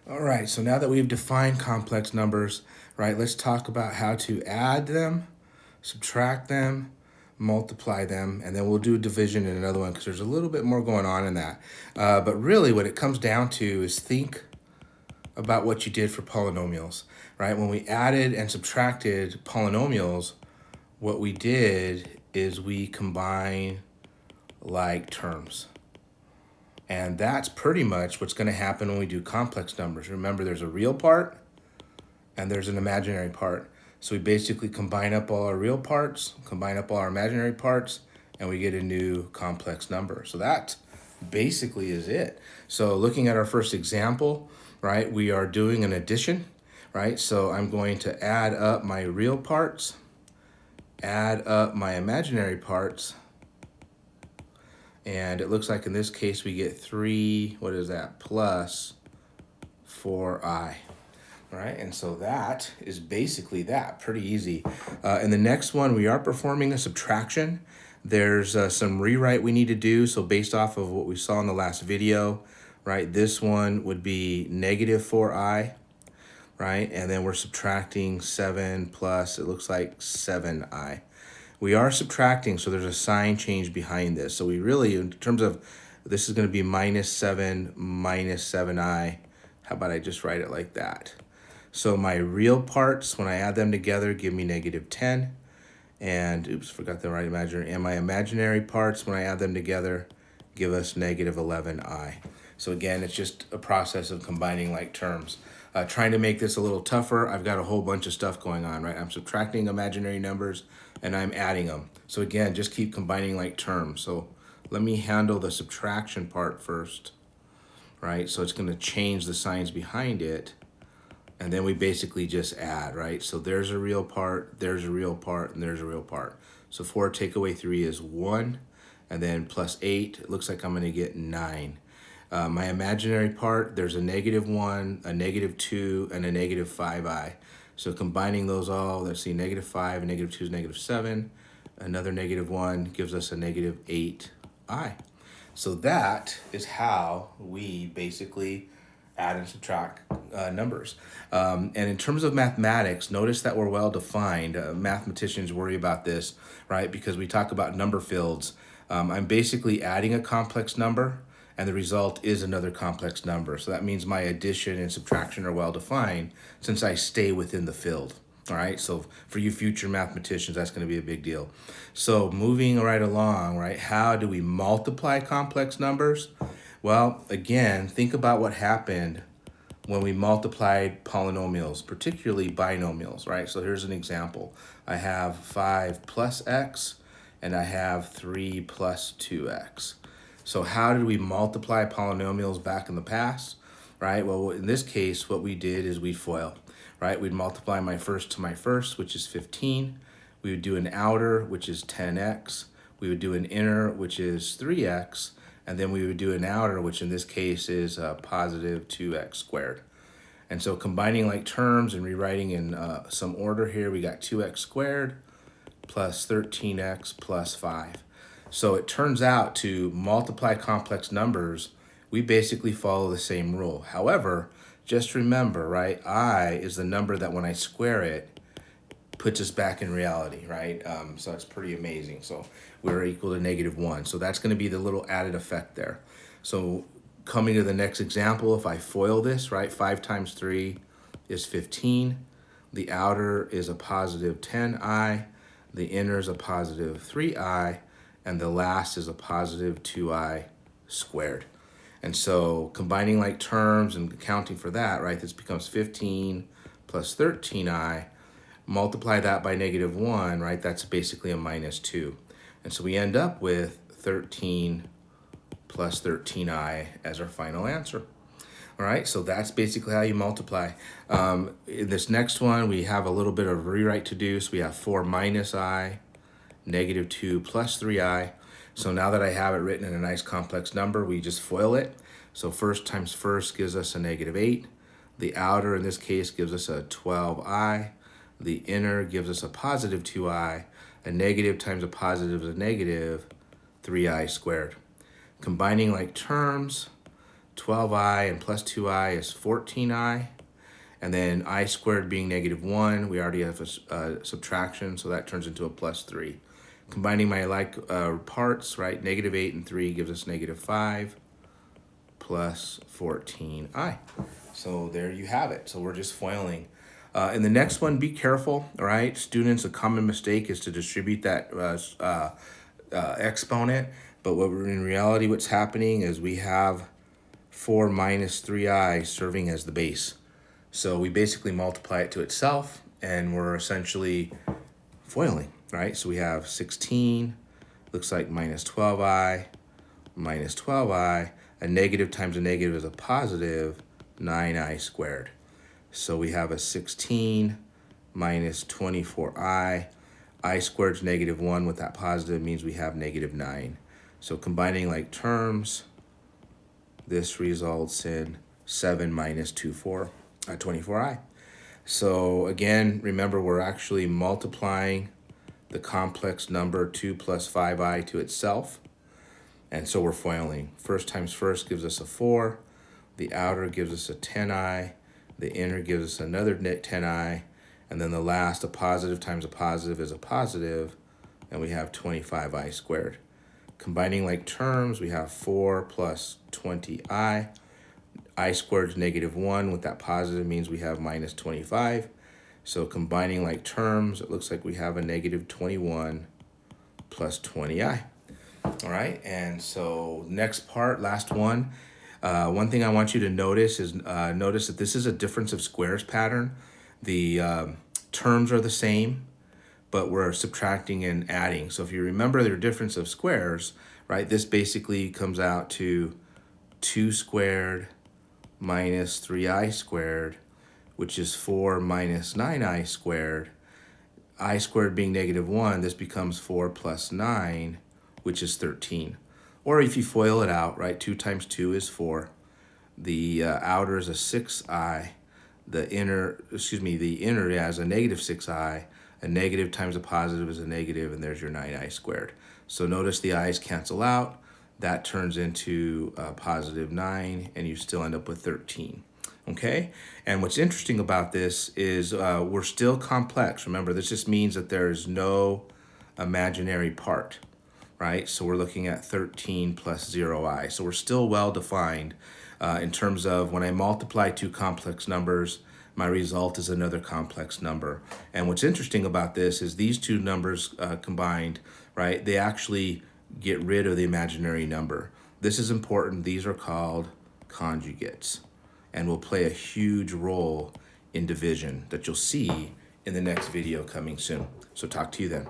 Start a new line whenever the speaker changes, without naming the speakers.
All right, so now that we've defined complex numbers, right, let's talk about how to add them, subtract them, multiply them, and then we'll do division in another one because there's a little bit more going on in that. But really what it comes down to is think about what you did for polynomials, right? When we added and subtracted polynomials, what we did is we combine like terms. And that's pretty much what's going to happen when we do complex numbers. Remember, there's a real part and there's an imaginary part. So we basically combine up all our real parts, combine up all our imaginary parts, and we get a new complex number. So that basically is it. So looking at our first example, right, we are doing an addition, right? So I'm going to add up my real parts, add up my imaginary parts, and it looks like in this case we get 3, what is that, plus 4i. All right, and so that is basically that, pretty easy. In the next one, we are performing a subtraction. There's some rewrite we need to do. So based off of what we saw in the last video, right, this one would be negative 4i, right? And then we're subtracting 7 plus, it looks like 7i. We are subtracting, so there's a sign change behind this. So we really, in terms of, this is going to be minus 7i. How about I just write it like that? So my real parts, when I add them together, give me negative 10. And, oops, forgot the right imaginary. And my imaginary parts, when I add them together, give us negative 11i. So again, it's just a process of combining like terms. Trying to make this a little tougher, I've got a whole bunch of stuff going on, right? I'm subtracting imaginary numbers and I'm adding them. So again, just keep combining like terms. So let me handle the subtraction part first, right? So it's gonna change the signs behind it. And then we basically just add, right? So there's a real part, there's a real part, and there's a real part. So 4 take away 3 is 1, and then plus 8, it looks like I'm gonna get 9. My imaginary part, there's a negative 1, a negative 2, and a negative 5i. So combining those all, let's see, negative 5 and negative 2 is negative 7. Another negative 1 gives us a negative 8i. So that is how we basically add and subtract numbers. And in terms of mathematics, notice that we're well defined. Mathematicians worry about this, right? Because we talk about number fields. I'm basically adding a complex number and the result is another complex number. So that means my addition and subtraction are well defined since I stay within the field. All right, so for you future mathematicians, that's going to be a big deal. So moving right along, right, how do we multiply complex numbers? Well, again, think about what happened when we multiplied polynomials, particularly binomials, right? So here's an example. I have 5 plus x, and I have 3 plus 2x. So how did we multiply polynomials back in the past, right? Well, in this case, what we did is we FOIL, right? We'd multiply my first to my first, which is 15. We would do an outer, which is 10x. We would do an inner, which is 3x. And then we would do an outer, which in this case is positive 2x squared. And so combining like terms and rewriting in some order here, we got 2x squared plus 13x plus 5. So it turns out to multiply complex numbers, we basically follow the same rule. However, just remember, right, I is the number that when I square it, puts us back in reality, right? So it's pretty amazing. So we're equal to negative 1. So that's going to be the little added effect there. So coming to the next example, if I FOIL this, right, 5 times 3 is 15. The outer is a positive 10i. The inner is a positive 3i. And the last is a positive 2i squared. And so combining like terms and accounting for that, right, this becomes 15 plus 13i. Multiply that by negative 1, right, that's basically a minus 2. And so we end up with 13 plus 13i as our final answer. All right, so that's basically how you multiply. In this next one, we have a little bit of rewrite to do. So we have 4 minus I, negative 2 plus 3i. So now that I have it written in a nice complex number, we just FOIL it. So first times first gives us a negative 8. The outer, in this case, gives us a 12i. The inner gives us a positive 2i. A negative times a positive is a negative 3i squared. Combining like terms, 12i and plus 2i is 14i. And then I squared being -1, we already have a subtraction, so that turns into a plus 3. Combining my parts, right, -8 and 3 gives us -5 plus 14i. So there you have it. So we're just foiling. In the next one, be careful, all right? Students, a common mistake is to distribute that exponent, but in reality what's happening is we have 4 minus 3i serving as the base. So we basically multiply it to itself, and we're essentially foiling, right? So we have 16, looks like minus 12i, minus 12i. A negative times a negative is a positive 9i squared. So we have a 16 minus 24i. I squared is -1 with that positive means we have -9. So combining like terms, this results in 7 minus 24i. So again, remember we're actually multiplying the complex number 2 plus 5i to itself. And so we're foiling. First times first gives us a 4. The outer gives us a 10i. The inner gives us another 10i. And then the last, a positive times a positive is a positive. And we have 25i squared. Combining like terms, we have 4 plus 20i. I squared is -1. With that positive means we have minus 25. So combining like terms, it looks like we have a -21 plus 20i. All right, and so next part, last one. One thing I want you to notice is notice that this is a difference of squares pattern. The terms are the same, but we're subtracting and adding. So if you remember their difference of squares, right, this basically comes out to 2 squared minus 3i squared, which is 4 minus 9i squared. I squared being -1, this becomes 4 plus 9, which is 13. Or if you FOIL it out, right, 2 times 2 is 4. The outer is a 6i. The inner has a -6i. A negative times a positive is a negative, and there's your 9i squared. So notice the i's cancel out. That turns into positive 9, and you still end up with 13. Okay? And what's interesting about this is we're still complex. Remember, this just means that there's no imaginary part, right? So we're looking at 13 plus 0i. So we're still well defined in terms of when I multiply two complex numbers, my result is another complex number. And what's interesting about this is these two numbers combined, right? They actually get rid of the imaginary number. This is important. These are called conjugates and will play a huge role in division that you'll see in the next video coming soon. So talk to you then.